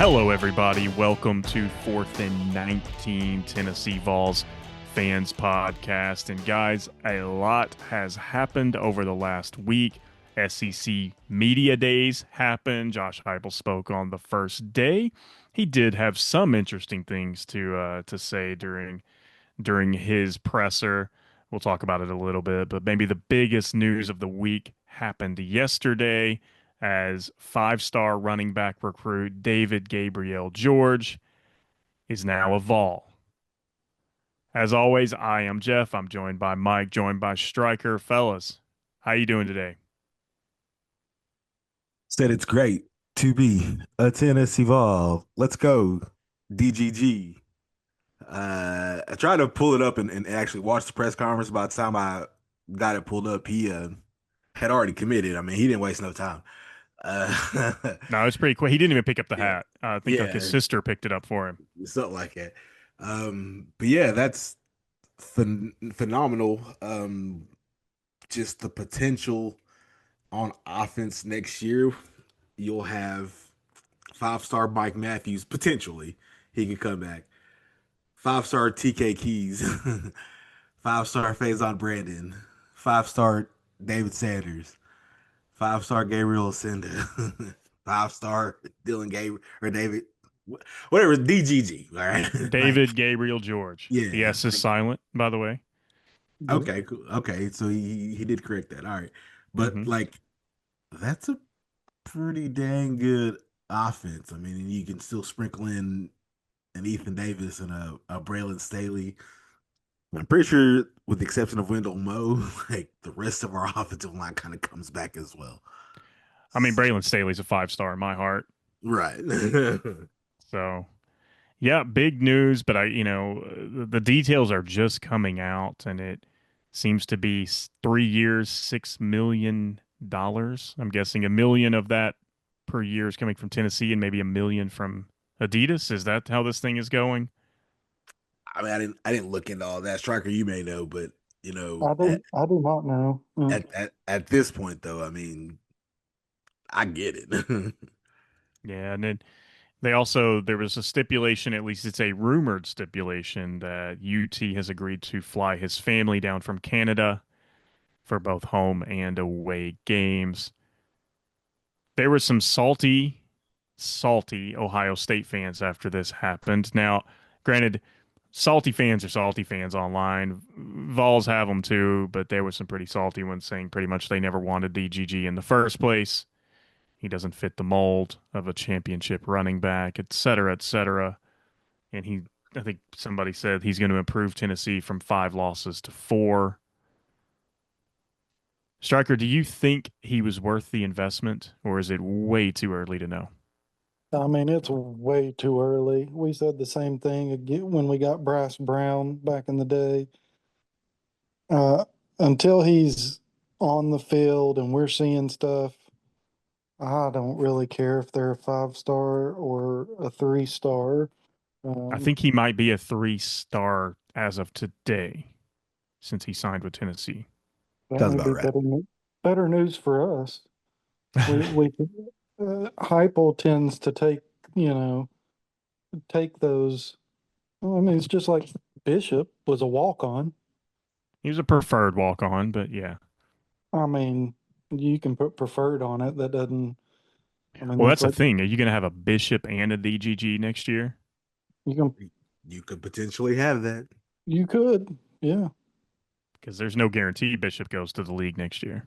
Hello, everybody. Welcome to Fourth and 19 Tennessee Vols Fans Podcast. And guys, a lot has happened over the last week. SEC Media Days happened. Josh Heupel spoke on the first day. He did have some interesting things to say during his presser. We'll talk about it a little bit, but maybe the biggest news of the week happened yesterday as five-star running back recruit David Gabriel George is now a Vol. As always, I am Jeff. I'm joined by Mike, joined by Stryker. Fellas, how you doing today? Said it's great to be a Tennessee Vol. Let's go, DGG. I tried to pull it up and actually watch the press conference. By the time I got it pulled up, he had already committed. I mean, he didn't waste no time. Uh, No, it's pretty quick. He didn't even pick up the yeah, hat. I think like his yeah, sister picked it up for him. something like that. But yeah, that's phenomenal. Just the potential on offense next year. You'll have five-star Mike Matthews potentially. He could come back. Five-star TK Keys. Five-star Faison Brandon. Five-star David Sanders. Five-star Gabriel Ascenda. Five-star Dylan Gabriel or David, whatever, DGG. All right. Like, David Gabriel George. The yeah. S is silent, by the way. Yep. Okay, cool. Okay, so he did correct that. All right. But Hmm. like that's a pretty dang good offense. I mean, and you can still sprinkle in an Ethan Davis and a Braylon Staley. I'm pretty sure, with the exception of Wendell Moe, like the rest of our offensive line kind of comes back as well. I mean, Braylon Staley's a five-star in my heart. Right. So yeah, big news, but the details are just coming out, and it seems to be 3 years, $6 million. I'm guessing 1 million of that per year is coming from Tennessee, and maybe 1 million from Adidas. Is that how this thing is going? I mean, I didn't look into all that. Striker, you may know, but I do. I do not know. at this point, though, I mean, I get it. Yeah, and then there was a stipulation, at least it's a rumored stipulation, that UT has agreed to fly his family down from Canada for both home and away games. There were some salty Ohio State fans after this happened. Now, granted, salty fans are salty fans online. Vols have them too, but there were some pretty salty ones saying pretty much they never wanted DGG in the first place. He doesn't fit the mold of a championship running back, et cetera, et cetera. And I think somebody said he's going to improve Tennessee from 5 losses to 4. Stryker, do you think he was worth the investment, or is it way too early to know? I mean, it's way too early. We said the same thing again when we got Bryce Brown back in the day. Uh, until he's on the field and we're seeing stuff, I don't really care if they're a 5-star or a 3-star. I Um, think he might be a 3-star as of today since he signed with Tennessee. that Sounds may about be right. better news for us. We Heupel tends to take those. I mean, it's just like Bishop was a walk on. He was a preferred walk on, but yeah. I mean, you can put preferred on it. That doesn't. I mean, Well, that's that's the like thing. Are you going to have a Bishop and a DGG next year? you can. You could potentially have that. You could. Yeah. Because there's no guarantee Bishop goes to the league next year.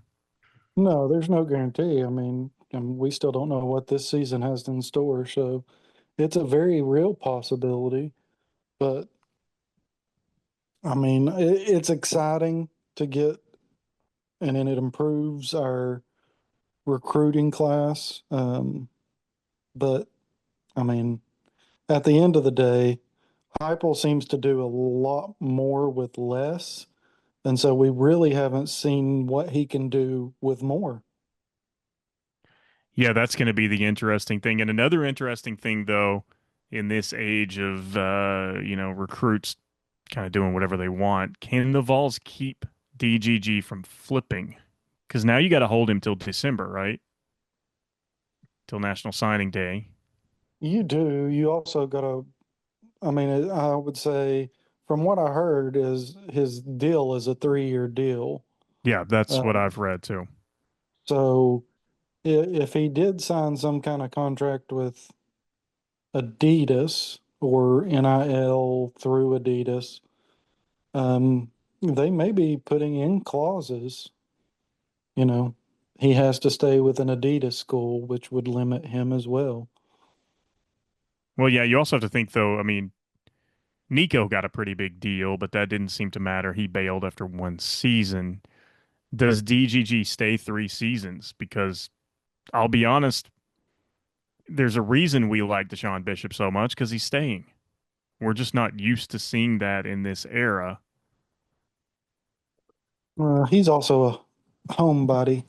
No, there's no guarantee. I mean, we still don't know what this season has in store, so it's a very real possibility. But I mean, it's exciting to get, and then it improves our recruiting class. But I mean, at the end of the day, Heupel seems to do a lot more with less, and so we really haven't seen what he can do with more. Yeah, that's going to be the interesting thing. And another interesting thing, though, in this age of, recruits kind of doing whatever they want, can the Vols keep DGG from flipping? Because now you got to hold him till December, right? Till National Signing Day. You do. You also got to, I mean, I would say from what I heard is his deal is a 3-year deal. Yeah, that's what Um, I've read too. so if he did sign some kind of contract with Adidas or NIL through Adidas, they may be putting in clauses, you know, he has to stay with an Adidas school, which would limit him as well. Well, yeah, you also have to think though, I mean, Nico got a pretty big deal, but that didn't seem to matter. He bailed after one season. Does DGG stay 3 seasons? Because I'll be honest, there's a reason we like Deshaun Bishop so much because he's staying. We're just not used to seeing that in this era. He's also a homebody.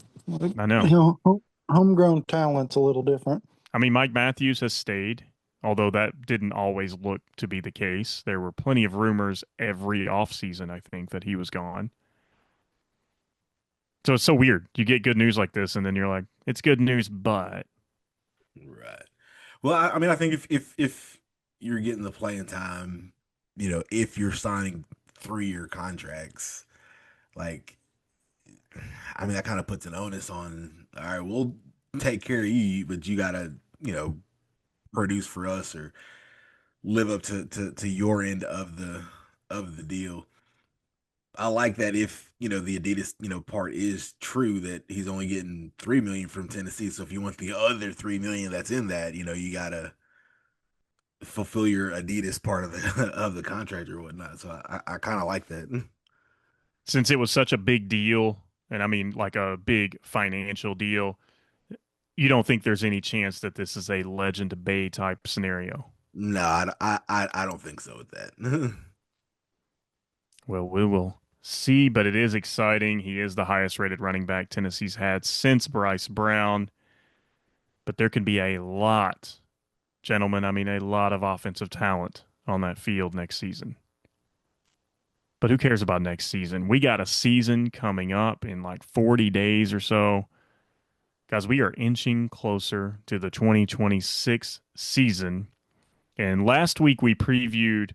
I know. You know, homegrown talent's a little different. I mean, Mike Matthews has stayed, although that didn't always look to be the case. There were plenty of rumors every offseason, I think, that he was gone. So it's so weird. You get good news like this, and then you're like, it's good news, but Right. Well, I mean, I think if you're getting the playing time, if you're signing 3-year contracts, like, I mean, that kind of puts an onus on. All right, we'll take care of you, but you gotta, produce for us or live up to your end of the deal. I like that if, the Adidas, part is true that he's only getting 3 million from Tennessee. So if you want the other 3 million that's in that, you gotta fulfill your Adidas part of the of the contract or whatnot. So I kind of like that. since it was such a big deal, and I mean like a big financial deal, you don't think there's any chance that this is a Legend Bay type scenario. No, I don't think so with that. Well, we will see, but it is exciting. He is the highest rated running back Tennessee's had since Bryce Brown, but there can be a lot, gentlemen, I mean, a lot of offensive talent on that field next season. But who cares about next season? We got a season coming up in like 40 days or so. Guys, we are inching closer to the 2026 season. And last week we previewed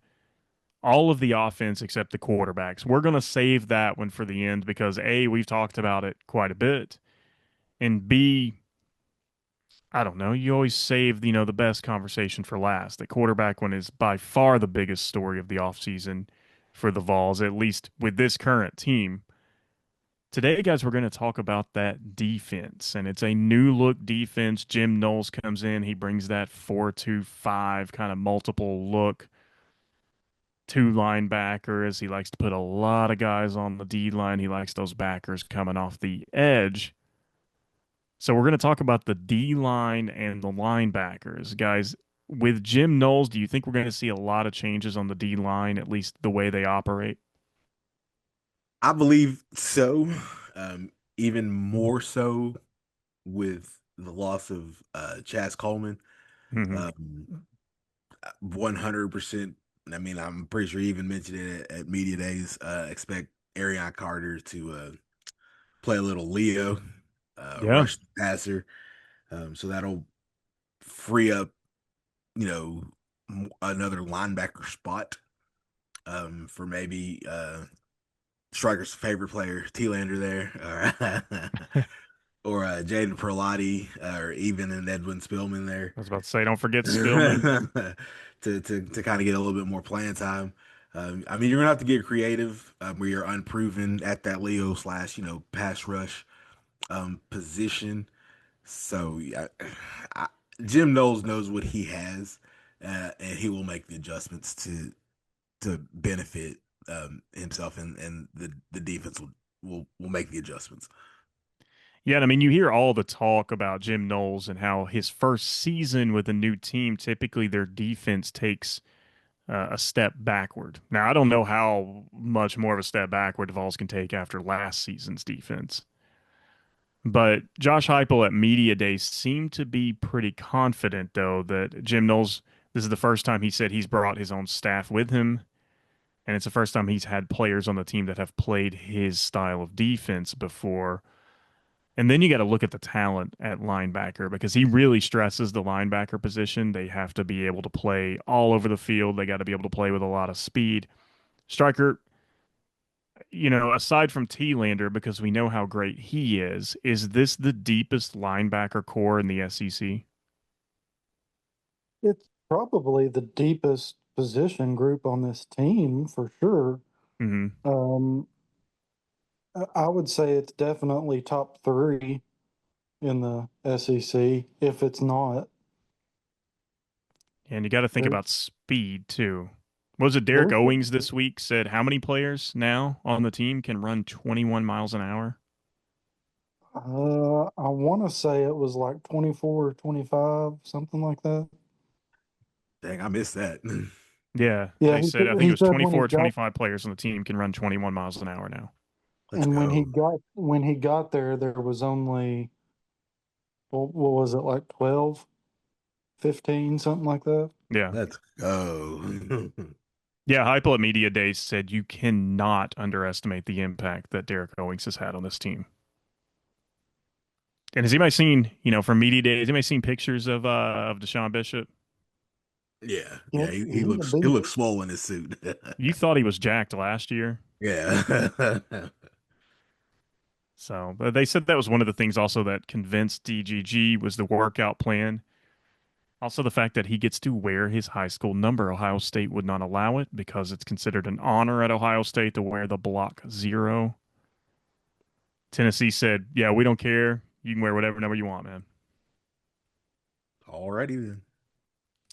all of the offense except the quarterbacks. We're going to save that one for the end because A, we've talked about it quite a bit. And B, I don't know, you always save, the best conversation for last. The quarterback one is by far the biggest story of the offseason for the Vols, at least with this current team. Today, guys, we're going to talk about that defense, and it's a new look defense. Jim Knowles comes in, he brings that 4-2-5 kind of multiple look, two linebackers. He likes to put a lot of guys on the D line. He likes those backers coming off the edge. So we're going to talk about the D line and the linebackers. Guys, with Jim Knowles, do you think we're going to see a lot of changes on the D line, at least the way they operate? I believe so. Even more so with the loss of Chaz Coleman. Hmm. Um, 100%. I mean, I'm pretty sure he even mentioned it at media days. Expect Arion Carter to play a little Leo, Yeah, rush the passer. So that'll free up, another linebacker spot for maybe Striker's favorite player, T-Lander there, or Jaden Perlotti, or even an Edwin Spillman there. I was about to say, don't forget Spillman. To kind of get a little bit more playing time. I mean, you're gonna have to get creative where you're unproven at that Leo slash pass rush position. So I, Jim knows what he has, and he will make the adjustments to benefit himself, and the defense will make the adjustments. Yeah, and I mean, you hear all the talk about Jim Knowles and how his first season with a new team, typically their defense takes a step backward. Now, I don't know how much more of a step backward the Vols can take after last season's defense. But Josh Heupel at Media Day seemed to be pretty confident, though, that Jim Knowles, this is the first time he said he's brought his own staff with him. And it's the first time he's had players on the team that have played his style of defense before. And then you got to look at the talent at linebacker because he really stresses the linebacker position. They have to be able to play all over the field. They got to be able to play with a lot of speed. Striker, aside from T-Lander, because we know how great he is this the deepest linebacker core in the SEC? It's probably the deepest position group on this team for sure. Hmm. Um, I would say it's definitely top three in the SEC, if it's not. And you got to think There, about speed too. What was it Derek there's, Owings this week said how many players now on the team can run 21 miles an hour? I want to say it was like 24 or 25, something like that. Dang, I missed that. Yeah, Yeah, they said I think it he was said when he 24 or got 25 players on the team can run 21 miles an hour now. Let's and go. when he got there, there was only what was it like 12, 15, something like that. Yeah. Let's go. Yeah, Heupel at Media Days said you cannot underestimate the impact that Derek Owings has had on this team. And has anybody seen, from Media Days, anybody seen pictures of Deshaun Bishop? Yeah, Yeah, yeah, he he's a looks he beast. looks swole in his suit. You thought he was jacked last year. Yeah. So, but they said that was one of the things also that convinced DGG was the workout plan. Also, the fact that he gets to wear his high school number. Ohio State would not allow it because it's considered an honor at Ohio State to wear the block 0. Tennessee said, "Yeah, we don't care. You can wear whatever number you want, man." Alrighty then.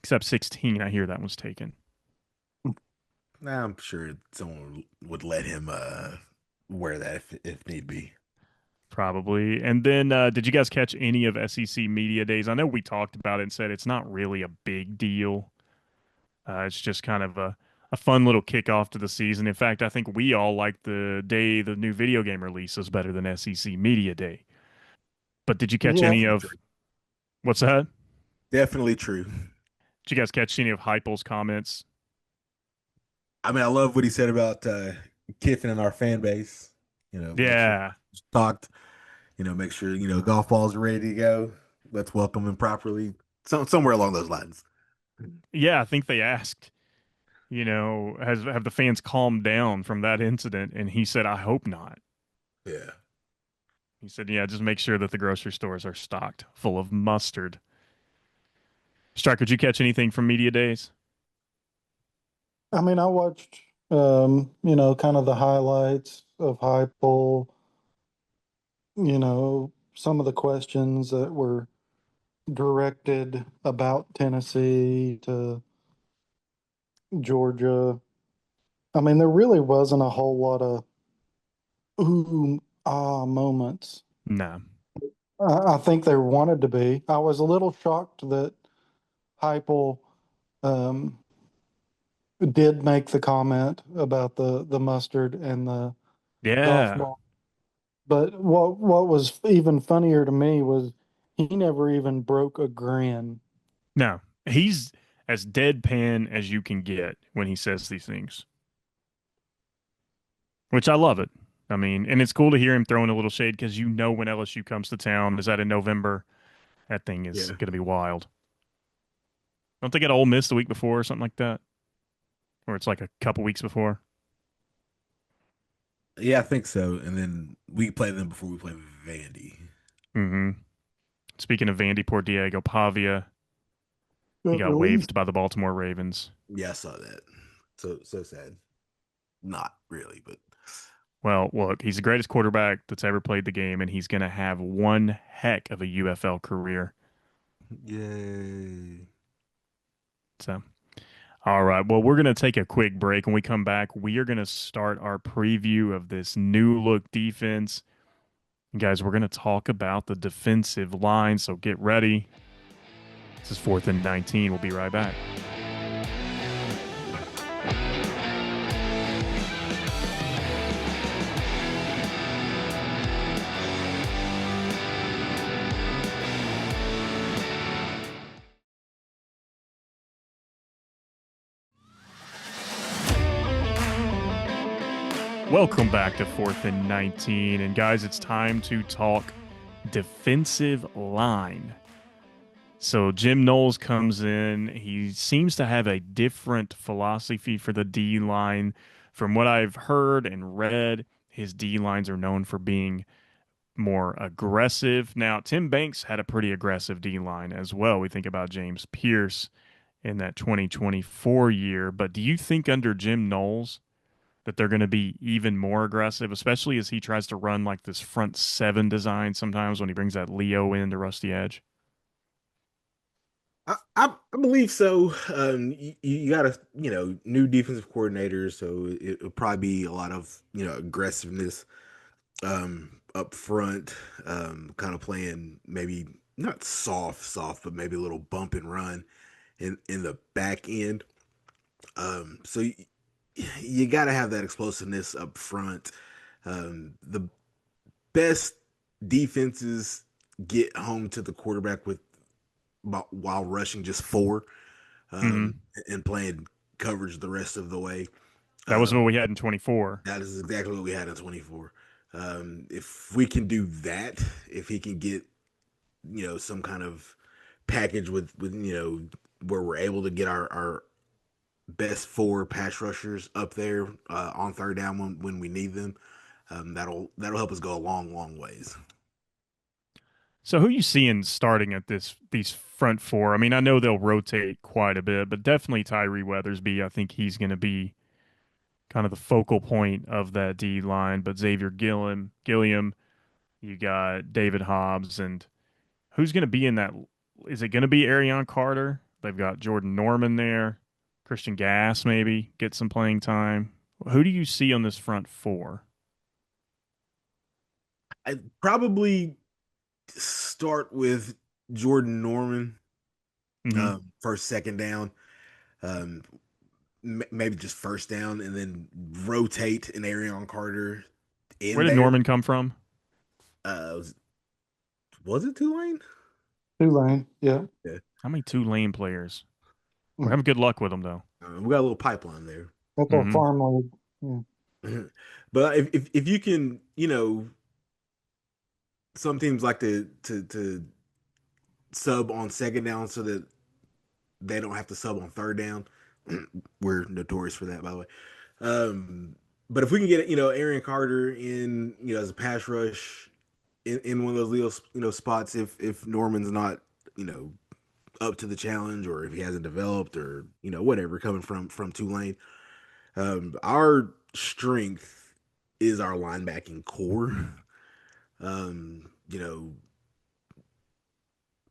Except 16. I hear that was taken. Nah, I'm sure someone would let him wear that if need be. Probably. And then, did you guys catch any of SEC Media Days? I know we talked about it and said it's not really a big deal. It's just kind of a fun little kickoff to the season. In fact, I think we all like the day the new video game releases better than SEC Media Day. But did you catch Yeah, any Definitely of true. what's that? Definitely true. Did you guys catch any of Heupel's comments? I mean, I love what he said about Kiffin and our fan base. Make sure Yeah. talked. Make sure golf balls are ready to go. Let's welcome him properly. Somewhere along those lines. Yeah, I think they asked, has have the fans calmed down from that incident? And he said, I hope not. Yeah. He said, yeah, just make sure that the grocery stores are stocked full of mustard. Striker, did you catch anything from Media Days? I mean, I watched, kind of the highlights of Heupel, some of the questions that were directed about Tennessee to Georgia. I mean, there really wasn't a whole lot of ooh, ah moments. No. I think there wanted to be. I was a little shocked that Heupel um, did make the comment about the mustard and the golf Yeah. ball. But what was even funnier to me was he never even broke a grin. No. He's as deadpan as you can get when he says these things, which I love it. I mean, and it's cool to hear him throwing a little shade because when LSU comes to town, is that in November? That thing is Yeah. going to be wild. Don't they get Ole Miss the week before or something like that? Or it's like a couple weeks before? Yeah, I think so. And then we play them before we play Vandy. Mm-hmm. Speaking of Vandy, poor Diego Pavia, he Got got released. waived by the Baltimore Ravens. Yeah, I saw that. So sad. Not really, but Well, look, he's the greatest quarterback that's ever played the game, and he's going to have one heck of a UFL career. yay. So, all right. Well, we're going to take a quick break. When we come back, we are going to start our preview of this new look defense. And guys, we're going to talk about the defensive line. So get ready. This is 4th and 19. We'll be right back. Welcome back to 4th and 19. And guys, it's time to talk defensive line. So Jim Knowles comes in. He seems to have a different philosophy for the D line. From what I've heard and read, his D lines are known for being more aggressive. Now, Tim Banks had a pretty aggressive D line as well. We think about James Pierce in that 2024 year. But do you think under Jim Knowles that they're going to be even more aggressive, especially as he tries to run like this front seven design sometimes when he brings that Leo in to rush the edge? I believe so. You got a new defensive coordinator, so it'll probably be a lot of aggressiveness up front, kind of playing maybe not soft, but maybe a little bump and run in the back end. So you got to have that explosiveness up front. The best defenses get home to the quarterback with while rushing just four, Hmm. um, and playing coverage the rest of the way. That was what Um, we had in 24. that is exactly what we had in 24. If we can do that, if he can get some kind of package with where we're able to get our best four pass rushers up there on third down when we need them, that'll help us go a long ways. So who you seeing starting at these front four? I mean, I know they'll rotate quite a bit, but definitely Tyree Weathersby. I think he's going to be kind of the focal point of that D line. But Xavier Gilliam, you got David Hobbs, and who's going to be in that? Is it going to be Arion Carter? They've got Jordan Norman there, Christian Gass maybe get some playing time. Who do you see on this front four? I probably start with Jordan Norman, Hmm. first, second down, um, maybe just first down, and then rotate an Arion Carter Where in did there. Norman come from? Was it Tulane? Tulane, yeah. Yeah, How many Tulane players? We're Mm. having good luck with them though. we got a little pipeline there. That's our Hmm. farm league. Yeah. But if you can, some teams like to sub on second down so that they don't have to sub on third down. We're notorious for that, by the way. Um, but if we can get Aaron Carter in as a pass rush in one of those little spots, if Norman's not you know up to the challenge, or if he hasn't developed, or whatever, coming from Tulane, our strength is our linebacking core. You know,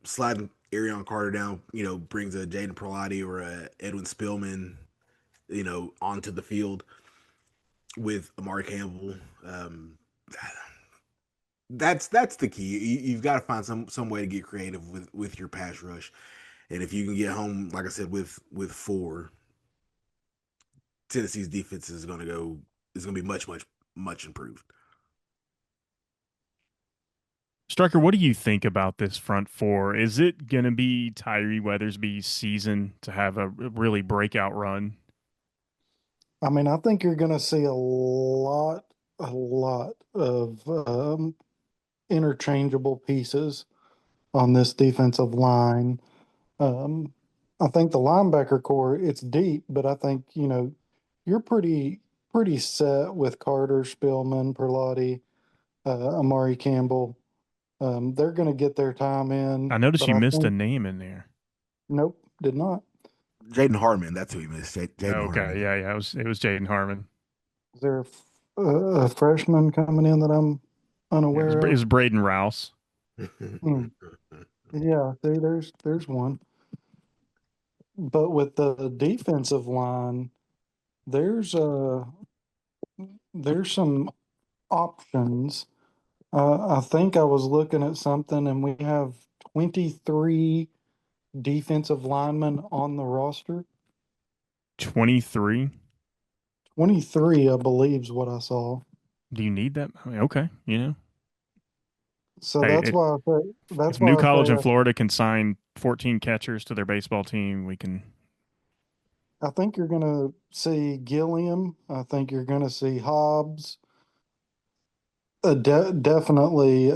sliding Arion Carter down, brings a Jaden Perlotti or a Edwin Spillman, onto the field with Amari Campbell. Um, that's the key. You've got to find some way to get creative with your pass rush, and if you can get home, like I said, with four, Tennessee's defense is going to be much improved. Striker, what do you think about this front four? Is it going to be Tyree Weathersby's season to have a really breakout run? I mean, I think you're going to see a lot of interchangeable pieces on this defensive line. Um, I think the linebacker core, it's deep, but I think, you're pretty set with Carter, Spillman, Perlotti, Amari Campbell. They're going to get their time in, I noticed but you I missed a think, name in there. nope, did not. Jaden Harmon, that's who he missed. Jaden Okay, Harmon. yeah, it was Jaden Harmon. Is there a freshman coming in that I'm Yeah, unaware it of? was Braden Rouse. Hmm. Yeah, there's one. But with the defensive line, there's there's some options. I think I was looking at something, and we have 23 defensive linemen on the roster. 23. 23, I believe, is what I saw. Do you need that? I mean, okay, So Hey, that's why I say if that's New why I College say in Florida can sign 14 catchers to their baseball team, we can. I think you're going to see Gilliam. I think you're going to see Hobbs. Definitely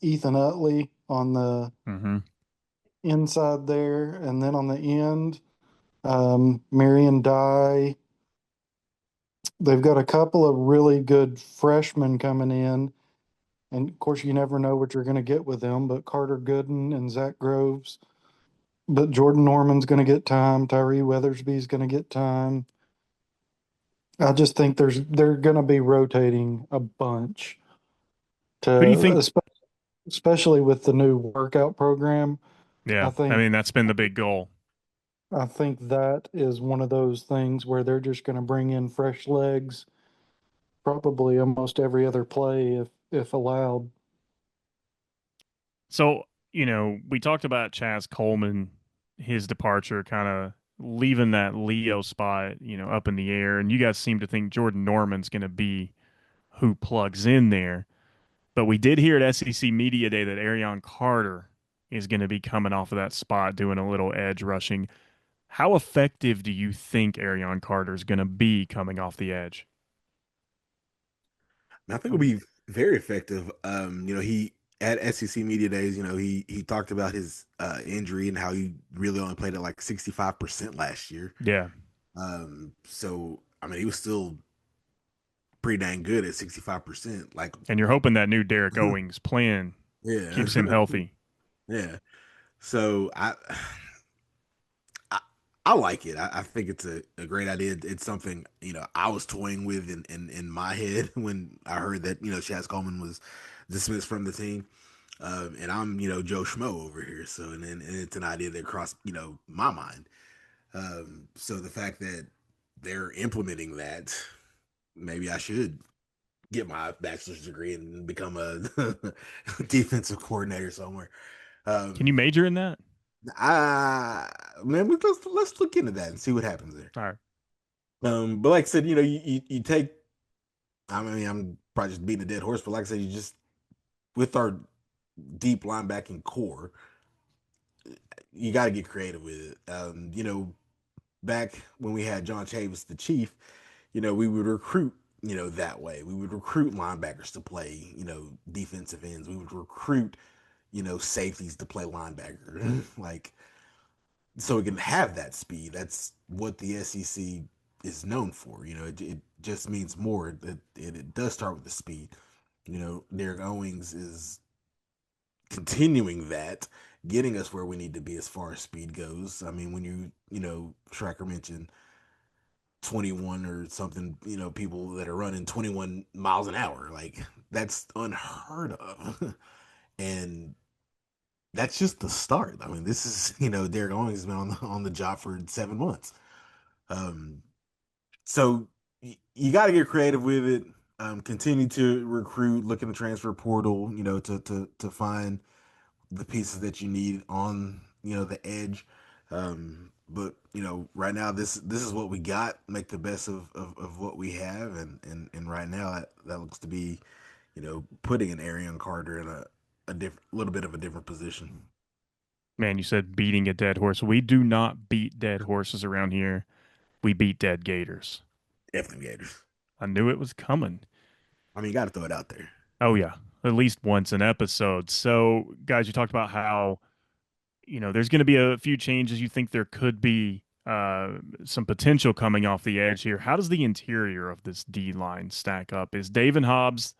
Ethan Utley on the Hmm. inside there, and then on the end, Marion Dye. They've got a couple of really good freshmen coming in, and of course, you never know what you're going to get with them. But Carter Gooden and Zach Groves, but Jordan Norman's going to get time. Tyree Weathersby's going to get time. I just think they're going to be rotating a bunch Who do you to, think? especially with the new workout program. I Yeah, I think mean that's been the big goal. I think that is one of those things where they're just going to bring in fresh legs, probably almost every other play if allowed. So, we talked about Chaz Coleman, his departure, kind of leaving that Leo spot, up in the air. And you guys seem to think Jordan Norman's going to be who plugs in there. But we did hear at SEC Media Day that Arion Carter is going to be coming off of that spot doing a little edge rushing. How effective do you think Arion Carter is going to be coming off the edge? And I think it'll be very effective. He at SEC Media Days, he talked about his injury and how he really only played at like 65% last year. Yeah. So I mean, he was still pretty dang good at 65%. Like, And you're hoping that new Derek Owings plan yeah, keeps him healthy. yeah. So I, I like it. I think it's a great idea. It's something, I was toying with in my head when I heard that, Chaz Coleman was dismissed from the team. And I'm, Joe Schmo over here. So, and it's an idea that crossed, my mind. So the fact that they're implementing that, maybe I should get my bachelor's degree and become a defensive coordinator somewhere. Can you Um, major in that? I man, let's look into that and see what happens there. All right. But like I said, you take. I mean, I'm probably just beating a dead horse, but like I said, you just with our deep linebacking core, you got to get creative with it. Back when we had John Chavis, the chief, we would recruit, that way. We would recruit linebackers to play, defensive ends. We would recruit, safeties to play linebacker. Like, so it can have that speed. That's what the SEC is known for. It just means more that it does start with the speed. Derek Owings is continuing that, getting us where we need to be as far as speed goes. I mean, when Schrecker mentioned 21 or something, people that are running 21 miles an hour, like that's unheard of. And that's just the start. I mean, this is, Derek Owens has been on the job for 7 months. Um, so you got to get creative with it. Continue to recruit, look in the transfer portal, to find the pieces that you need on, the edge. But right now this is what we got. Make the best of what we have, and right now that looks to be, putting an Arian Carter in a different, little bit of a different position. Man, you said beating a dead horse. We do not beat dead horses around here. We beat dead gators. Definitely Gators. I knew it was coming. I mean, you got to throw it out there. Oh, yeah. At least once an episode. So, guys, you talked about how, there's going to be a few changes. You think there could be some potential coming off the edge here. How does the interior of this D line stack up? Is David Hobbs,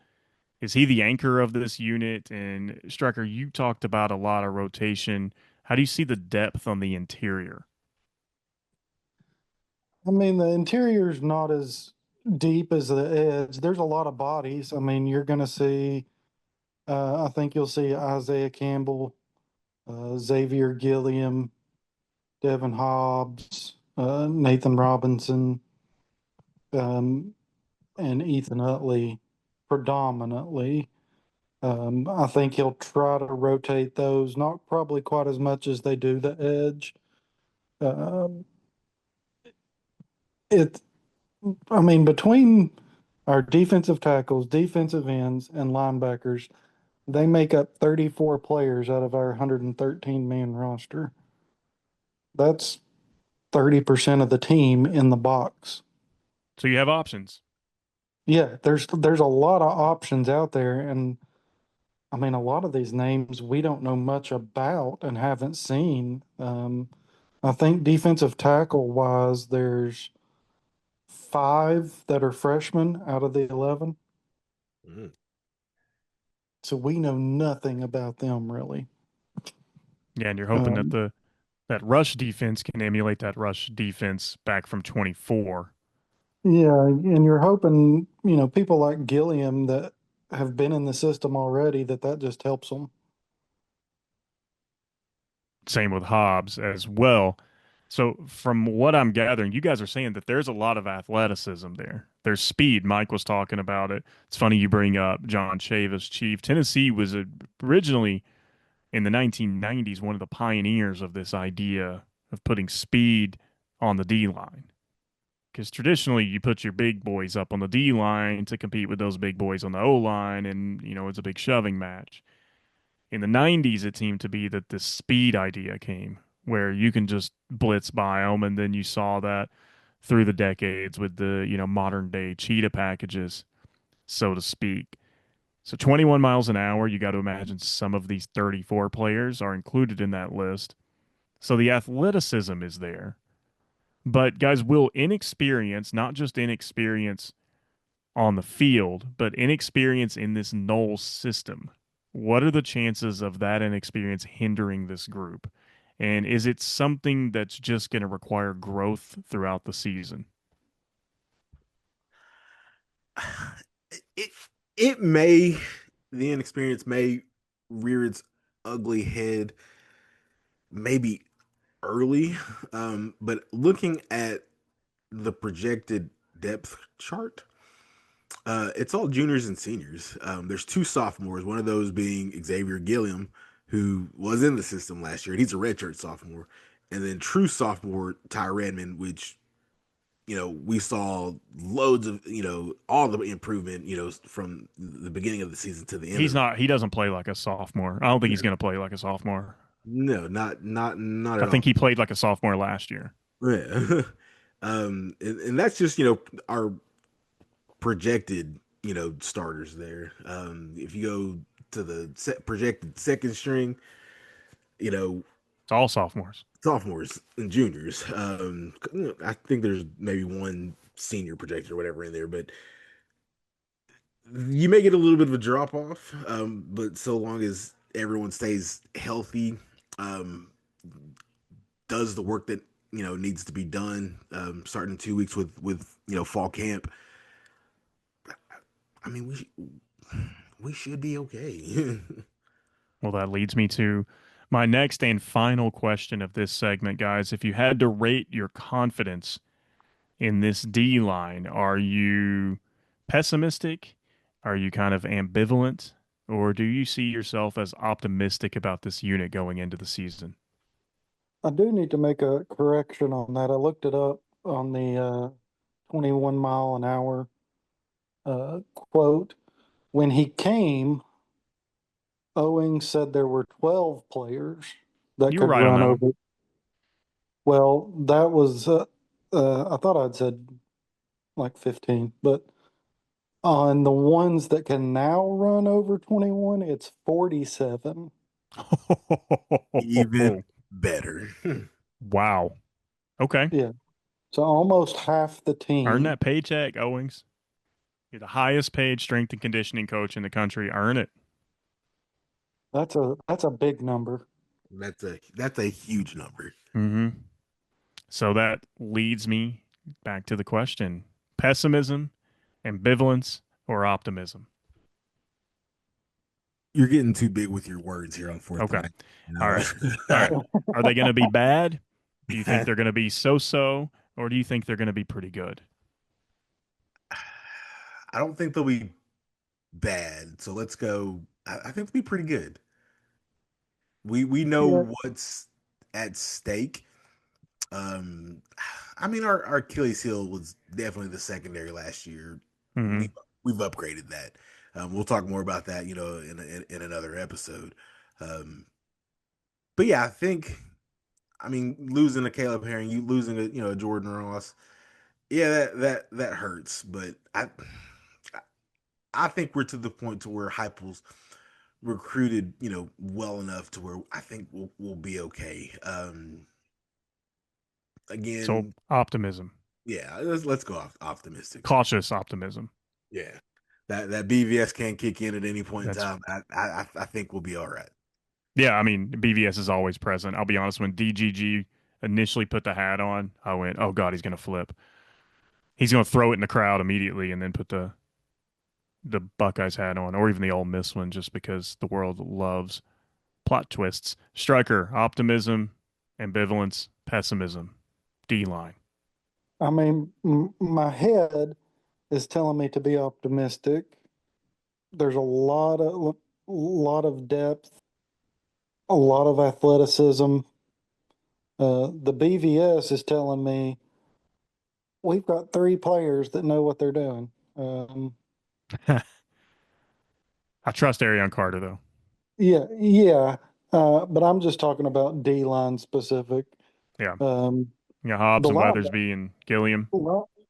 is he the anchor of this unit? And Striker, you talked about a lot of rotation. How do you see the depth on the interior? I mean, the interior's not as deep as the edge. There's a lot of bodies. I mean, you're going to see, I think you'll see Isaiah Campbell, Xavier Gilliam, Devin Hobbs, Nathan Robinson, um, and Ethan Utley predominantly. I think he'll try to rotate those, not probably quite as much as they do the edge. Um, it, I mean, between our defensive tackles, defensive ends, and linebackers, they make up 34 players out of our 113 man roster. That's 30% of the team in the box. So you have options. Yeah, there's a lot of options out there, and I mean a lot of these names we don't know much about and haven't seen. I think defensive tackle wise, there's five that are freshmen out of the 11, Mm. so we know nothing about them really. Yeah, and you're hoping that Um, the that rush defense can emulate that rush defense back from 24. yeah, and you're hoping, people like Gilliam that have been in the system already that just helps them. Same with Hobbs as well. So from what I'm gathering, you guys are saying that there's a lot of athleticism there. There's speed. Mike was talking about it. It's funny you bring up John Chavis, Chief. Tennessee was originally in the 1990s one of the pioneers of this idea of putting speed on the D line. Because traditionally, you put your big boys up on the D line to compete with those big boys on the O line, and it's a big shoving match. In the 90s, it seemed to be that the speed idea came, where you can just blitz by them, and then you saw that through the decades with the modern day cheetah packages, so to speak. So 21 miles an hour, you got to imagine some of these 34 players are included in that list. So the athleticism is there. But guys, will inexperience, not just inexperience on the field, but inexperience in this null system, what are the chances of that inexperience hindering this group? And is it something that's just going to require growth throughout the season? It it may the inexperience may rear its ugly head maybe early, but looking at the projected depth chart, it's all juniors and seniors. There's two sophomores, one of those being Xavier Gilliam, who was in the system last year, and he's a redshirt sophomore, and then true sophomore Ty Redmond, which we saw loads of, all the improvement, from the beginning of the season to the end He's of it. not, he doesn't play like a sophomore. I don't think he's going to play like a sophomore. No, not I at think all. he played like a sophomore last year. Yeah. And that's just, our projected, starters there. If you go to the projected second string, you know, It's all sophomores. sophomores and juniors. I think there's maybe one senior projected or whatever in there, but you may get a little bit of a drop off. But so long as everyone stays healthy, um, does the work that needs to be done, starting 2 weeks with fall camp. I mean, we should be okay. Well, that leads me to my next and final question of this segment, guys. If you had to rate your confidence in this D line, are you pessimistic? Are you kind of ambivalent? Or do you see yourself as optimistic about this unit going into the season? I do need to make a correction on that. I looked it up on the 21 mile an hour quote. When he came, Owing said there were 12 players that You were could right on run that one. over. Well, that was, I thought I'd said like 15, but on the ones that can now run over 21, it's 47. Even better. Wow. Okay. Yeah. So almost half the Earn team. that paycheck, Owings. You're the highest paid strength and conditioning coach in the country. Earn it. That's a big number. That's a huge number. Hmm. So that leads me back to the question: pessimism, ambivalence, or optimism? You're getting too big with your words here on fourth and Okay. nine. All No. right. All right. Are they going to be bad? Do you think they're going to be so-so, or do you think they're going to be pretty good? I don't think they'll be bad. So let's go. I think they'll be pretty good. We Yeah. know what's at stake. Um, I mean, our Achilles heel was definitely the secondary last year. We Hmm. we've upgraded that. We'll talk more about that, in another episode. Um, but yeah, I think. I mean, losing a Caleb Herring, you losing a Jordan Ross, yeah, that hurts. But I think we're to the point to where Heupel's recruited, well enough to where I think we'll be okay. So Again, optimism, yeah, let's go optimistic. cautious optimism. Yeah, that BVS can kick in at any point in That's time. I think we'll be all right. Yeah. I mean, BVS is always present. I'll be honest. When DGG initially put the hat on, I went, "Oh God, he's gonna flip. He's gonna throw it in the crowd immediately, and then put the Buckeyes hat on, or even the Ole Miss one, just because the world loves plot twists." Striker, optimism, ambivalence, pessimism, D line. I mean, my head is telling me to be optimistic. There's a lot of depth, a lot of athleticism. The BVS is telling me we've got three players that know what they're doing. I trust Arion Carter though. Yeah. But I'm just talking about D line specific. Yeah, Um, Hobbs the and line, Weathersby and Gilliam.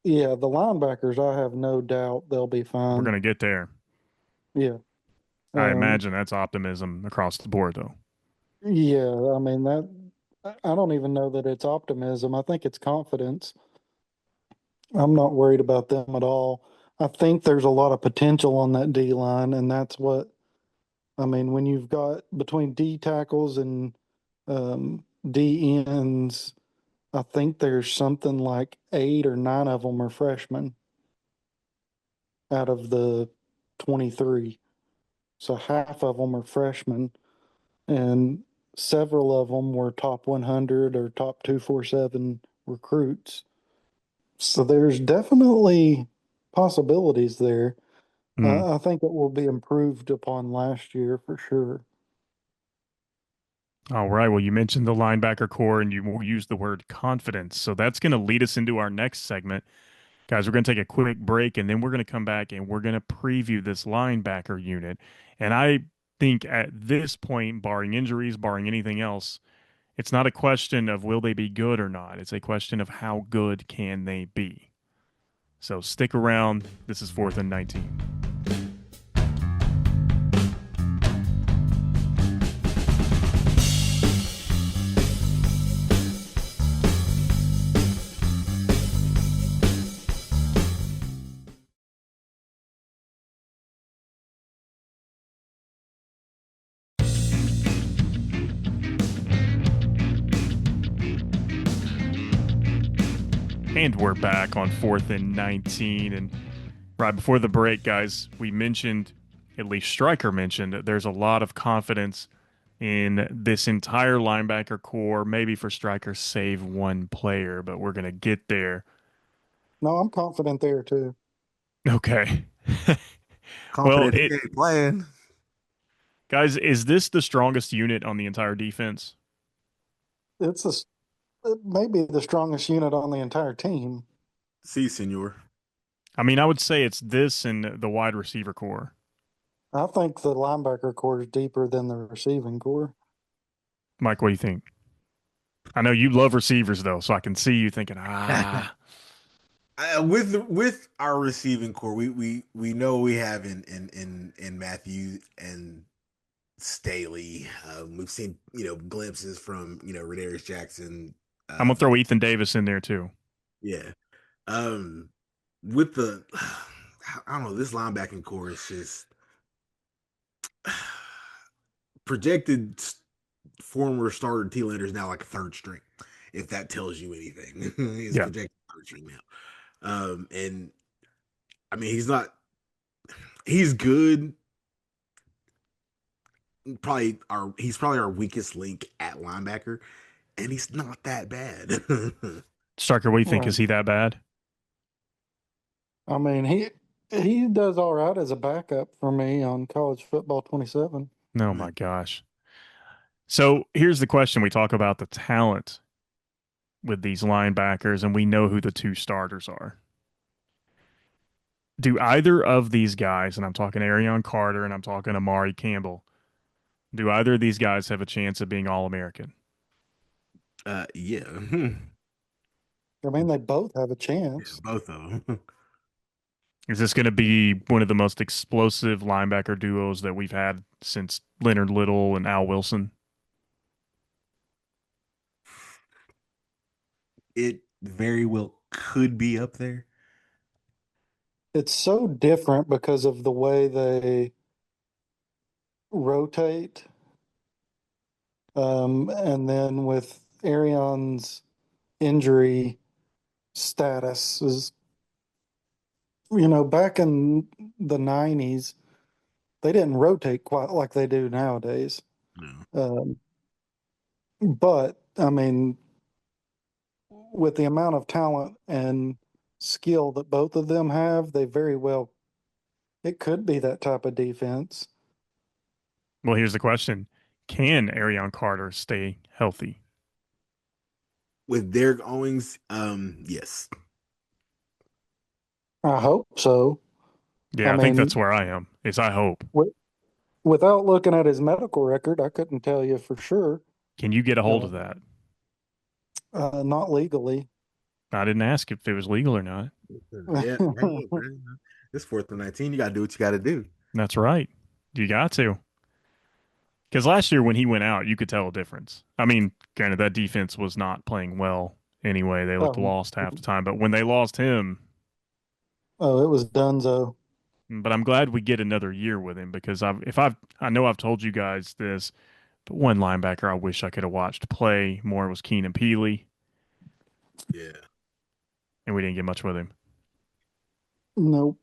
yeah, the linebackers, I have no doubt they'll be We're fine. gonna get there. Yeah. I Um, imagine that's optimism across the board though. yeah. I mean, I don't even know that it's optimism. I think it's confidence. I'm not worried about them at all. I think there's a lot of potential on that D line, and that's what I mean. When you've got between D tackles and D ends, I think there's something like eight or nine of them are freshmen out of the 23. So half of them are freshmen, and several of them were top 100 or top 247 recruits. So there's definitely possibilities there. Mm. I think it will be improved upon last year for sure. All right. Well, you mentioned the linebacker core and you used the word confidence. So that's going to lead us into our next segment. Guys, we're going to take a quick break and then we're going to come back and we're going to preview this linebacker unit. And I think at this point, barring injuries, barring anything else, it's not a question of will they be good or not. It's a question of how good can they be. So stick around. This is 4th and 19. And we're back on 4th and 19. And right before the break, guys, we mentioned, at least Stryker mentioned, that there's a lot of confidence in this entire linebacker core, maybe for Stryker, save one player, but we're going to get there. No, I'm confident there too. Okay. Well, Confident he ain't playing. guys, is this the strongest unit on the entire defense? It's a, it may be the strongest unit on the entire team. See, senor. I mean, I would say it's this and the wide receiver core. I think the linebacker core is deeper than the receiving core. Mike, what do you think? I know you love receivers, though, so I can see you thinking, ah. With our receiving core, we know we have in Matthew and Staley. We've seen glimpses from Radarius Jackson. I'm going to throw Um, Ethan Davis in there, too. yeah. With the I don't know, this linebacking core is just projected former starter T Lander is now like a third string, if that tells you anything. He's Yeah. projected third string now. And I mean he's good. He's probably our weakest link at linebacker, and he's not that bad. Striker, what do you think? Right. Is he that bad? I mean, he does all right as a backup for me on College Football 27. Oh, my gosh. So here's the question. We talk about the talent with these linebackers, and we know who the two starters are. Do either of these guys, and I'm talking Arion Carter and I'm talking Amari Campbell, do either of these guys have a chance of being All-American? Yeah. I mean, they both have a Yeah, chance. both of them. Is this going to be one of the most explosive linebacker duos that we've had since Leonard Little and Al Wilson? It very well could be up there. It's so different because of the way they rotate. And then with Arion's injury status is, back in the 90s, they didn't rotate quite like they do nowadays. No. Um, but I mean, with the amount of talent and skill that both of them have, they very well, it could be that type of defense. Well, here's the question. Can Arion Carter stay healthy? With Derek Owens, yes. I hope so. I Yeah, I think that's mean, where I am, is I hope. w without looking at his medical record, I couldn't tell you for sure. Can you get a hold Uh, of that? not legally. I didn't ask if it was legal or not. Yeah. Hey, man. This 4th and 19, you gotta do what you gotta do. That's right. You got to. Because last year when he went out, you could tell a difference. I mean, granted, that defense was not playing well anyway. They looked Oh, lost half the time. But when they lost him, oh, it was Dunzo. but I'm glad we get another year with him because I know I've told you guys this, but one linebacker I wish I could have watched play more was Keenan Peely, Yeah. and we didn't get much with him. Nope.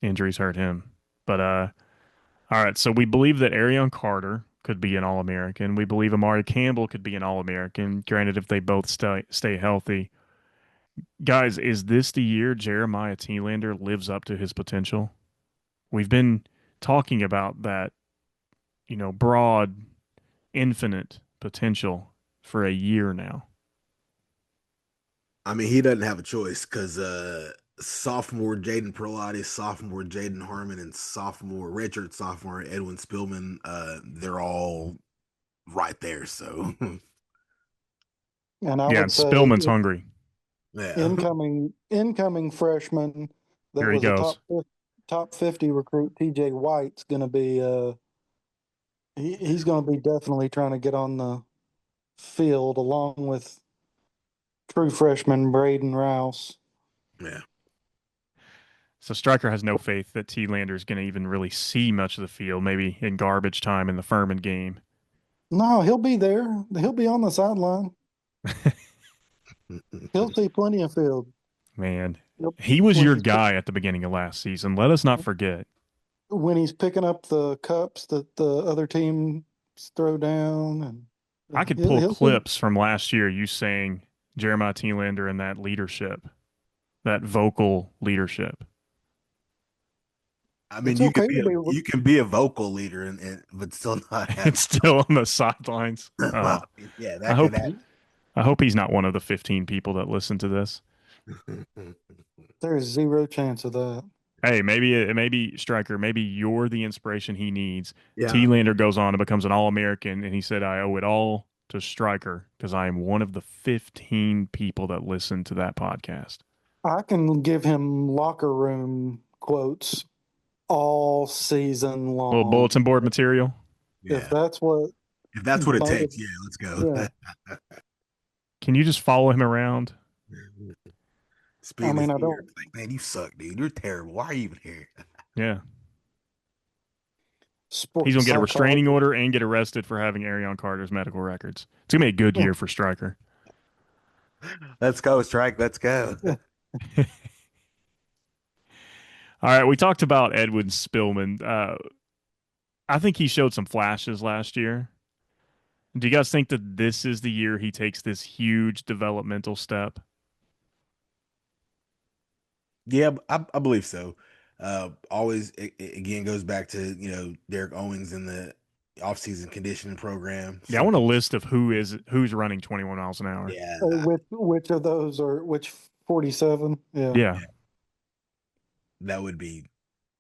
Injuries hurt him. But all right, so we believe that Arion Carter could be an All-American. We believe Amari Campbell could be an All-American, granted if they both stay healthy. Guys, is this the year Jeremiah Telander lives up to his potential? We've been talking about that, broad, infinite potential for a year now. I mean, he doesn't have a choice because sophomore Jaden Perlotti, sophomore Jaden Harmon, and sophomore Edwin Spillman, they're all right there. So And I Yeah, would and say Spillman's hungry. yeah. incoming freshman that Here he was a goes. top 50 recruit, TJ White's going to be he's going to be definitely trying to get on the field along with true freshman Braden Rouse. Yeah. So Stryker has no faith that Telander is going to even really see much of the field, maybe in garbage time in the Furman game. No, he'll be there. He'll be on the sideline. He'll see plenty of field. Man, Yep. he was When your he's guy at the beginning of last season. Let us not forget. when he's picking up the cups that the other teams throw down, and I could he'll pull he'll see. clips from last year, you saying Jeremiah Telander and that leadership, that vocal leadership. I mean, It's okay to be. you can be a vocal leader and but still not have It's still on the sidelines. well, yeah, I that could hope happen. I hope he's not one of the 15 people that listen to this. There's zero chance of that. Hey, maybe Stryker, maybe you're the inspiration he needs. Yeah. Telander goes on and becomes an All-American, and he said, "I owe it all to Stryker because I am one of the 15 people that listen to that podcast." I can give him locker room quotes all season Little long. bulletin board material. If Yeah. that's what If that's what it motiv takes, yeah, let's yeah. go. Can you just follow him around? I Speaking his mean, I ear, don't like, man, you suck, dude. You're terrible. Why are you even here? Yeah. He's sports gonna get a restraining psychology. order and get arrested for having Arion Carter's medical records. It's gonna be a good year for Stryker. Let's go, Strike. Let's go. All right, we talked about Edwin Spillman. I think he showed some flashes last year. Do you guys think that this is the year he takes this huge developmental step? Yeah, I believe so. Always again goes back to Derek Owens and the offseason conditioning program. Yeah, I want a Something. list of who's running 21 miles an hour. Yeah, Which of those are which 47? Yeah. Yeah. yeah, that would be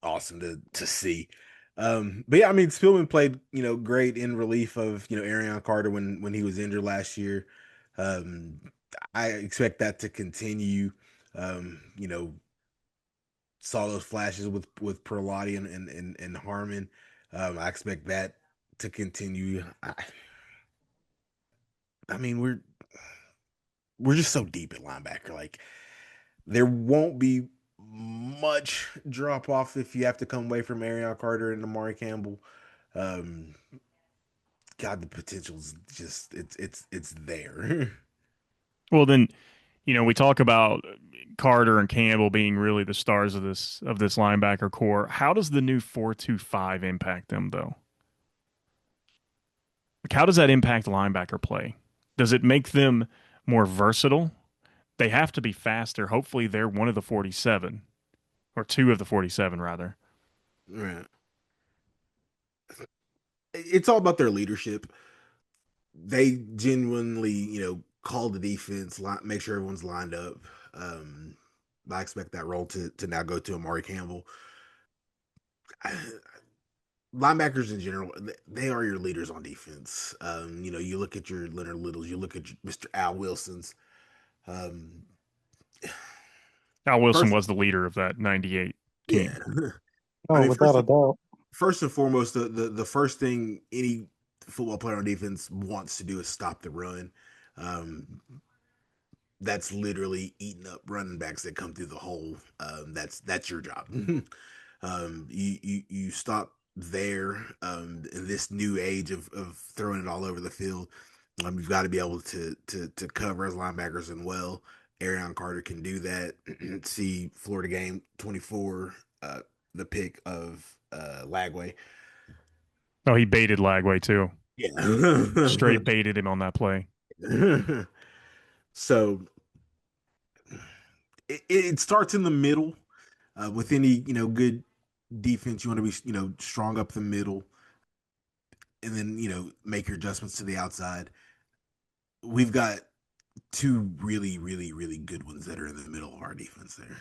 awesome to see. But yeah, I mean, Spillman played great in relief of Arion Carter when he was injured last year. Um, I expect that to continue. You know, saw those flashes with Perlotti and Harmon. I expect that to continue. I mean, we're just so deep at linebacker. Like there won't be much drop off if you have to come away from Arion Carter and Amari Campbell. Um, God, the potential's just it's there. Well, then, we talk about Carter and Campbell being really the stars of this linebacker core. How does the new 4-2-5 impact them though? Like, how does that impact linebacker play? Does it make them more versatile? They have to be faster. Hopefully, they're one of the 47 or two of the 47 rather. Right. It's all about their leadership. They genuinely, call the defense, make sure everyone's lined up. Um, I expect that role to now go to Amari Campbell. Linebackers in general, they are your leaders on defense. You look at your Leonard Littles, you look at Mr. Al Wilson's. Um, Al Wilson first, was the leader of that 98 yeah. team. I Oh, mean, without a doubt. first and foremost, the first thing any football player on defense wants to do is stop the run. Um, that's literally eating up running backs that come through the hole. That's your job. You stop there. In this new age of throwing it all over the field, you've got to be able to cover as linebackers and well. Arion Carter can do that. See Florida game 24, the pick of Lagway. Oh, he baited Lagway too. Yeah. Straight baited him on that play. So it starts in the middle. With any good defense, you want to be strong up the middle, and then make your adjustments to the outside. We've got two really, really, really good ones that are in the middle of our defense there.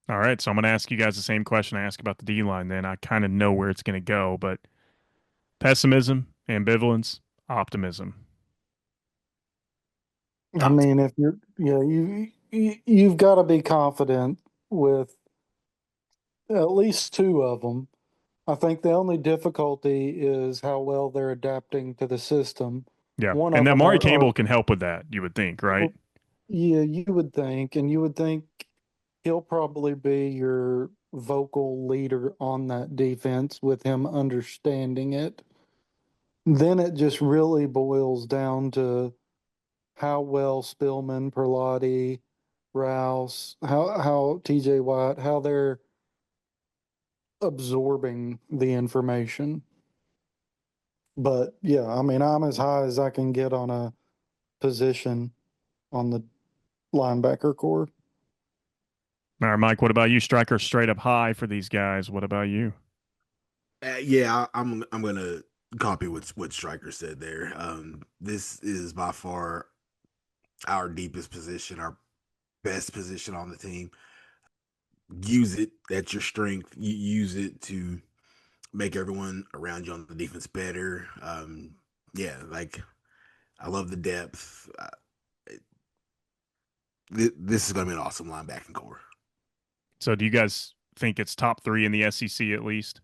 All right, so I'm going to ask you guys the same question I asked about the D line. Then I kind of know where it's going to go, but pessimism, ambivalence, optimism. I mean, if you're, yeah, you've got to be confident with at least two of them. I think the only difficulty is how well they're adapting to the system. Yeah, One and of that them Mari are Campbell can help with that. You would think, right? well, yeah, you would think, and you would think he'll probably be your vocal leader on that defense with him understanding it. Then it just really boils down to how well Spillman, Perlotti, Rouse, how TJ Watt, how they're absorbing the information. But yeah, I mean, I'm as high as I can get on a position on the linebacker core. All right, Mike. What about you? Striker straight up high for these guys. What about you? Yeah, I'm gonna copy what Stryker said there. This is by far our deepest position, our best position on the team. Use it. That's your strength. You use it to make everyone around you on the defense better. Yeah, like I love the depth. This is going to be an awesome linebacking core. So, do you guys think it's top 3 in the SEC at least?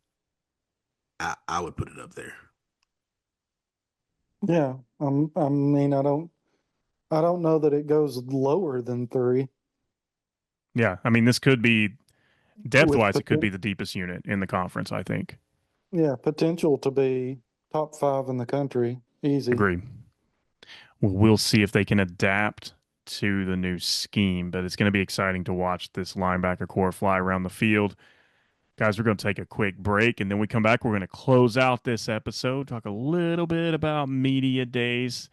I would put it up there. Yeah, I mean, I don't know that it goes lower than 3. Yeah, I mean, this could be depth With wise, it could be the deepest unit in the conference. I think. yeah, potential to be top 5 in the country, easy. Agreed. Well, we'll see if they can adapt to the new scheme, but it's going to be exciting to watch this linebacker core fly around the field. Guys, we're going to take a quick break, and then we come back. We're going to close out this episode, talk a little bit about media days.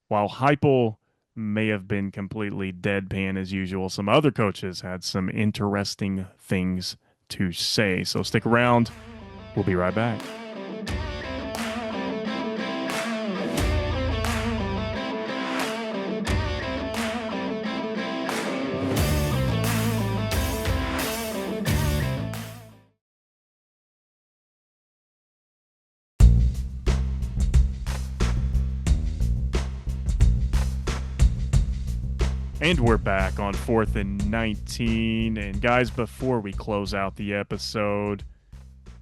While Heupel may have been completely deadpan as usual, some other coaches had some interesting things to say. So stick around. We'll be right back. And we're back on 4th and 19. And guys, before we close out the episode,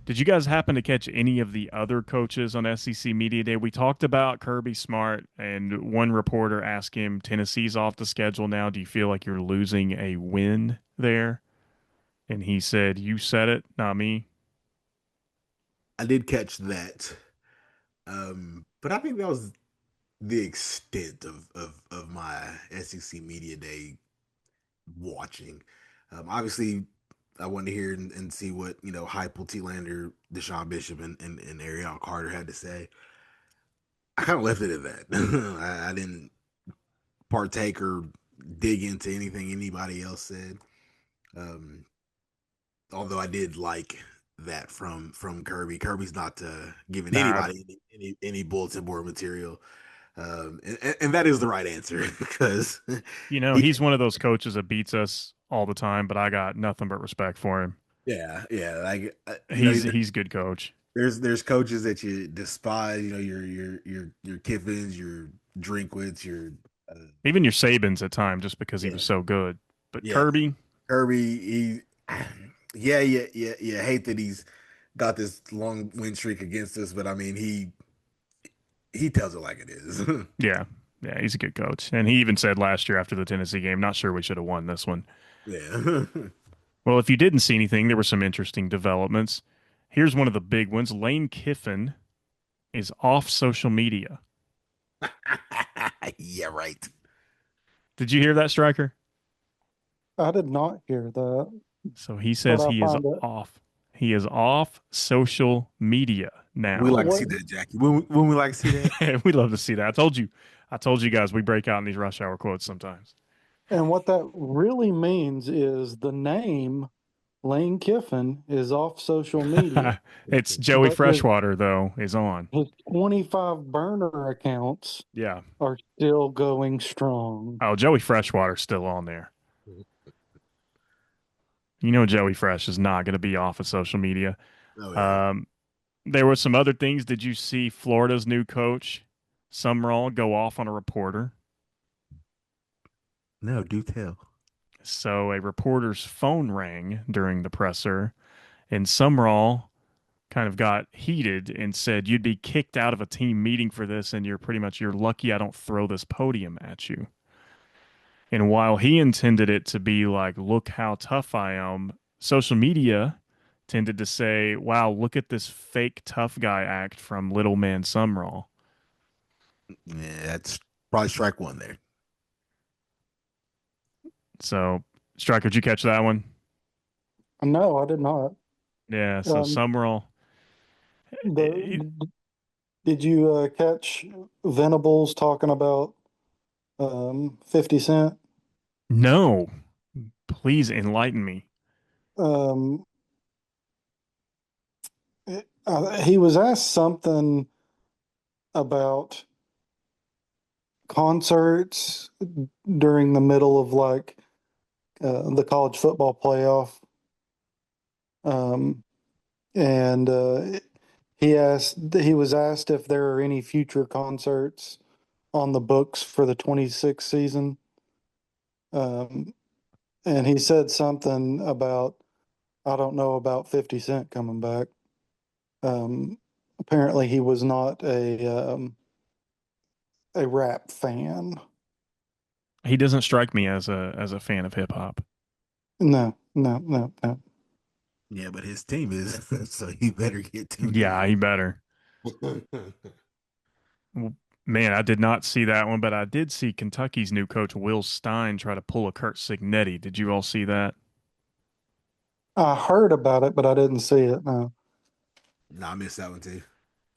did you guys happen to catch any of the other coaches on SEC Media Day? We talked about Kirby Smart, and one reporter asked him, Tennessee's off the schedule now. Do you feel like you're losing a win there? And he said, you said it, not me. I did catch that. But I think that was the extent of my SEC Media Day watching. Obviously, I wanted to hear and see what, Heupel, T-Lander, Deshaun Bishop, and Ariel Carter had to say. I kind of left it at that. I didn't partake or dig into anything anybody else said. Um, Although I did like that from Kirby. Kirby's not giving Nah, anybody any bulletin board material, and that is the right answer because he, he's one of those coaches that beats us all the time, but I got nothing but respect for him. yeah, like He's a good coach. there's coaches that you despise, your Kiffins, your Drinkwitz, your uh, Even your Sabins at times, just because he yeah, was so good. But yeah, Kirby, Kirby, yeah. Hate that he's got this long win streak against us, but I mean he tells it like it is. yeah, yeah, he's a good coach. And he even said last year after the Tennessee game, not sure we should have won this one. Yeah. Well, if you didn't see anything, there were some interesting developments. Here's one of the big ones. Lane Kiffin is off social media. Yeah, right. Did you hear that, Striker? I did not hear that, So he but says I he is find it. off. He is off social media We now. like to What see that, Jackie. When we like to see that. We'd love to see that. I told you guys we break out in these rush hour quotes sometimes. and what that really means is the name Lane Kiffin is off social media, It's Joey but Freshwater though is on. his 25 burner accounts Yeah. are still going strong. Oh, Joey Freshwater's still on there. You know Joey Fresh is not going to be off of social media. Oh yeah. Um, there were some other things. Did you see Florida's new coach, Sumrall, go off on a reporter? No, do tell. So a reporter's phone rang during the presser, and Sumrall kind of got heated and said, "You'd be kicked out of a team meeting for this, and you're lucky I don't throw this podium at you." And while he intended it to be like, "Look how tough I am," social media tended to say, "Wow, look at this fake tough guy act from Little Man Sumrall." Yeah, that's probably strike one there. So, Striker, did you catch that one? No, I did not. Yeah. So Um, Sumrall, he- the Did you catch Venables talking about 50 Cent? no, please enlighten me. Um, he was asked something about concerts during the middle of like the college football playoff. Um, and he was asked if there are any future concerts on the books for the 26th season. Um, and he said something about, I don't know about 50 Cent coming back. Apparently he was not a rap fan. He doesn't strike me as a fan of hip hop. No, no, no, no. Yeah, but his team is, so he better get tuned Yeah, he better. in. Well, man, I did not see that one, but I did see Kentucky's new coach Will Stein try to pull a Kurt Signetti. Did you all see that? I heard about it, but I didn't see it. No. Nah, I missed that one too.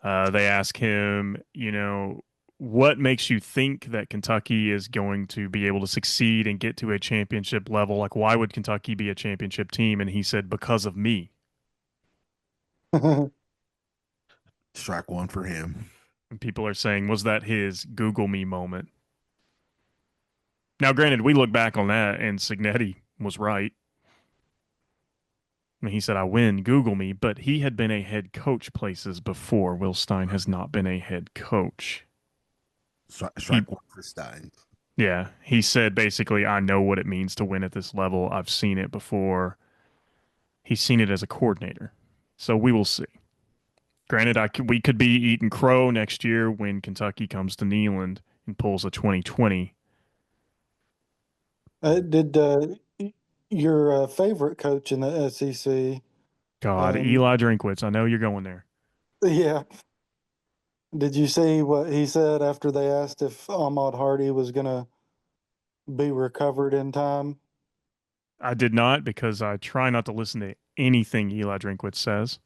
They ask him, what makes you think that Kentucky is going to be able to succeed and get to a championship level? Like, why would Kentucky be a championship team? And he said, because of me. Strike one for him. And people are saying, was that his Google me moment? Now, granted, we look back on that and Signetti was right. I mean, he said, I win, Google me, but he had been a head coach places before. Will Stein has not been a head coach. Strike, He strike one for Stein. Yeah, he said basically, I know what it means to win at this level. I've seen it before. He's seen it as a coordinator. So we will see. Granted, we could be eating crow next year when Kentucky comes to Neyland and pulls a 2020. Did your favorite coach in the SEC, God, um, Eli Drinkwitz, I know you're going there. yeah, did you see what he said after they asked if Ahmad Hardy was going to be recovered in time? I did not because I try not to listen to anything Eli Drinkwitz says.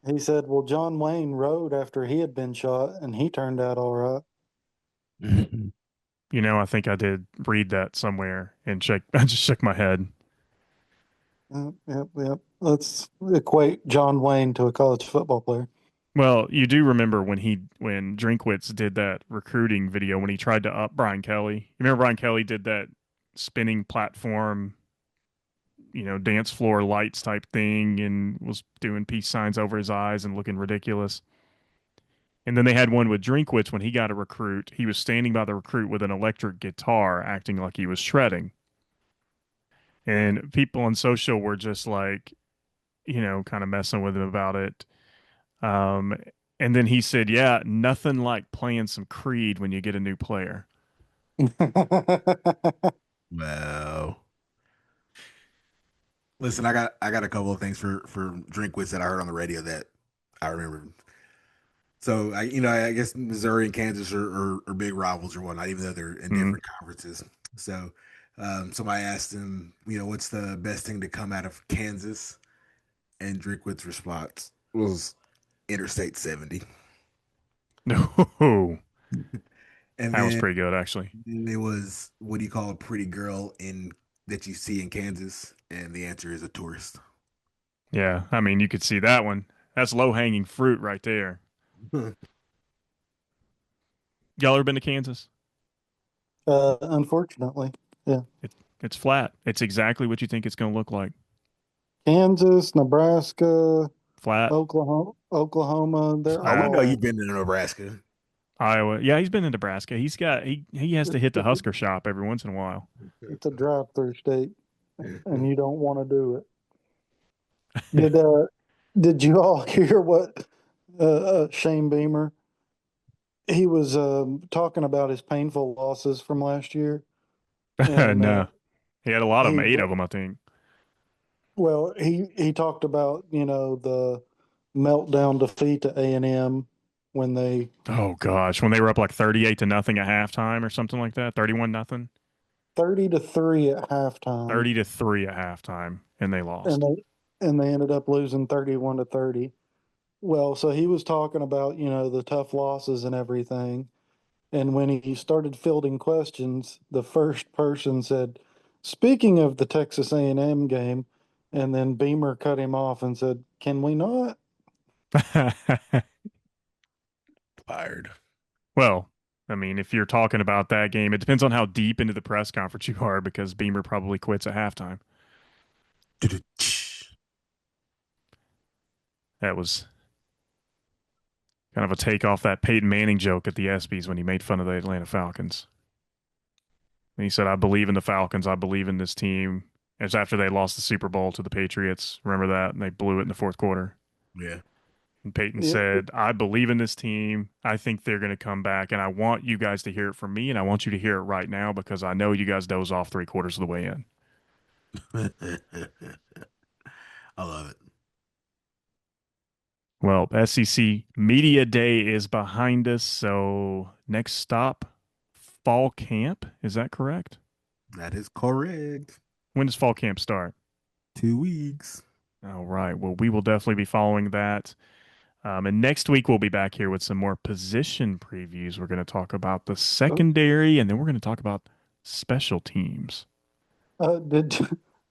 He said, "Well, John Wayne rode after he had been shot, and he turned out all right." You know, I think I did read that somewhere and I just shook my head. Yep, yep, yep. Let's equate John Wayne to a college football player. Well, you do remember when Drinkwitz did that recruiting video when he tried to up Brian Kelly. You remember Brian Kelly did that spinning platform, dance floor lights type thing and was doing peace signs over his eyes and looking ridiculous. And then they had one with Drinkwitz when he got a recruit. He was standing by the recruit with an electric guitar, acting like he was shredding. And people on social were just like, kind of messing with him about it. Um, and then he said, "Yeah, nothing like playing some Creed when you get a new player." Well, listen, I got a couple of things for Drinkwitz that I heard on the radio that I remember. So I guess Missouri and Kansas are big rivals or whatnot, even though they're in Mm. different conferences. So somebody asked him, what's the best thing to come out of Kansas? And Drinkwitz's response was Interstate 70. No, And that was then pretty good actually. it was, what do you call a pretty girl in that you see in Kansas? And the answer is a tourist. Yeah, I mean, you could see that one. That's low hanging fruit right there. Y'all ever been to Kansas? Unfortunately, yeah. It's flat. It's exactly what you think it's going to look like. Kansas, Nebraska, Flat. Oklahoma, they're Oh, we Flat. know all you've been to Nebraska. Iowa. Yeah, he's been in Nebraska. He has to hit the Husker shop every once in a while. it's a drive-through state, and you don't want to do it. Did did you all hear what Shane Beamer? He was talking about his painful losses from last year, and No, he had a lot of them. he 8 of them, I think. well he talked about the meltdown defeat to A&M when they Oh gosh, when they were up like 38 to nothing at halftime or something like that, 31 nothing, 30-3 at halftime, 30 to 3 at halftime, and they and lost. they ended up losing 31-30. Well, so he was talking about the tough losses and everything. And when he started fielding questions, the first person said, "Speaking of the Texas A&M game," and then Beamer cut him off and said, "Can we not?" Fired. Well, I mean, if you're talking about that game, it depends on how deep into the press conference you are because Beamer probably quits at halftime. That was kind of a take off that Peyton Manning joke at the ESPYs when he made fun of the Atlanta Falcons. And he said, "I believe in the Falcons. I believe in this team." It was after they lost the Super Bowl to the Patriots. Remember that? And they blew it in the fourth quarter. Yeah. And Peyton Yeah, said, "I believe in this team. I think they're going to come back. And I want you guys to hear it from me. And I want you to hear it right now because I know you guys doze off 3/4 of the way in." I love it. Well, SEC Media Day is behind us. So next stop, fall camp. Is that correct? That is correct. When does fall camp start? 2 weeks. All right. Well, we will definitely be following that. And next week, we'll be back here with some more position previews. We're going to talk about the oh, secondary, and then we're going to talk about special teams. did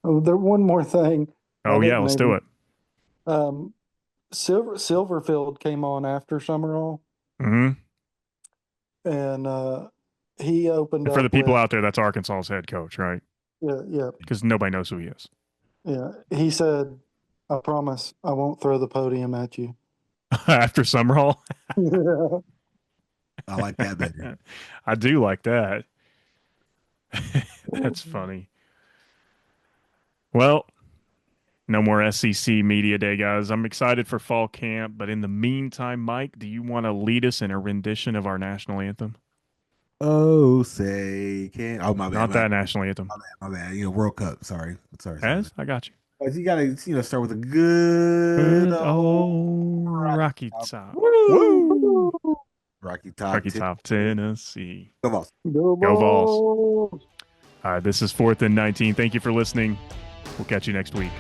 oh, there one more thing I Oh, yeah, didn't let's do even it. um, Silverfield came on after Summerall, Hmm. and he opened And for the up people with out there, that's Arkansas's head coach, right? yeah, yeah, Because nobody knows who he is. yeah. He said, "I promise I won't throw the podium at you." After Summerall, Yeah. I like that better. I do like that. That's funny. Well, no more SEC Media Day, guys. I'm excited for fall camp, but in the meantime, Mike, do you want to lead us in a rendition of our national anthem? Oh, say can my bad, Not that national anthem. my bad. World Cup. Sorry. As I got you. But you gotta, start with a good Good old old Rocky Rocky Top. Top. Woo! Woo! Rocky Top Rocky 10. Top, Tennessee. Come on. Go Go Vols. Bulls! All right, this is 4th and 19. Thank you for listening. We'll catch you next week.